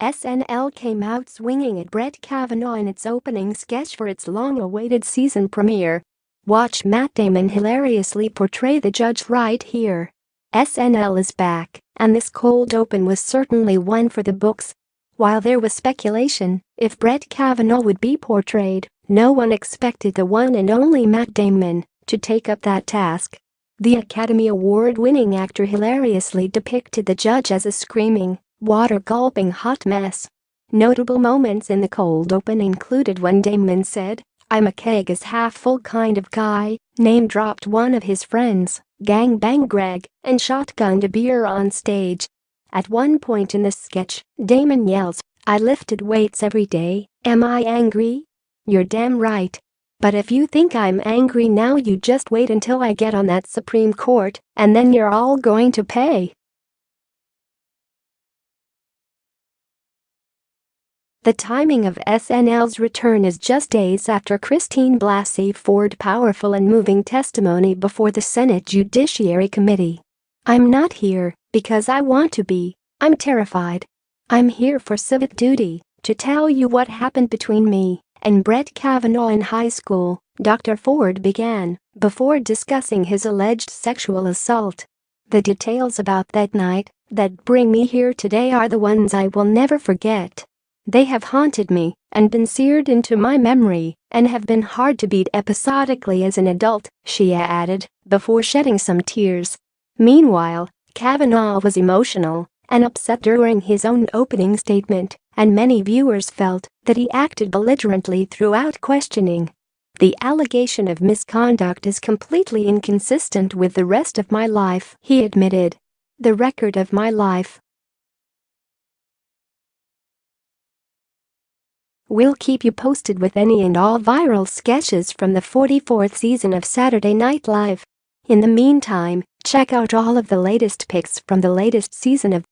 SNL came out swinging at Brett Kavanaugh in its opening sketch for its long-awaited season premiere. Watch Matt Damon hilariously portray the judge right here. SNL is back, and this cold open was certainly one for the books. While there was speculation if Brett Kavanaugh would be portrayed, no one expected the one and only Matt Damon to take up that task. The Academy Award-winning actor hilariously depicted the judge as a screaming, water-gulping hot mess. Notable moments in the cold open included when Damon said, "I'm a keg-is-half-full kind of guy," name-dropped one of his friends, Gangbang Greg, and shotgunned a beer on stage. At one point in the sketch, Damon yells, "I lifted weights every day, am I angry? You're damn right. But if you think I'm angry now, you just wait until I get on that Supreme Court, and then you're all going to pay." The timing of SNL's return is just days after Christine Blasey Ford's powerful and moving testimony before the Senate Judiciary Committee. "I'm not here because I want to be, I'm terrified. I'm here for civic duty, to tell you what happened between me and Brett Kavanaugh in high school," Dr. Ford began, before discussing his alleged sexual assault. "The details about that night that bring me here today are the ones I will never forget. They have haunted me and been seared into my memory and have been hard to beat episodically as an adult," she added, before shedding some tears. Meanwhile, Kavanaugh was emotional and upset during his own opening statement, and many viewers felt that he acted belligerently throughout questioning. "The allegation of misconduct is completely inconsistent with the rest of my life," he admitted. "The record of my life. We'll keep you posted with any and all viral sketches from the 44th season of Saturday Night Live. In the meantime, check out all of the latest pics from the latest season of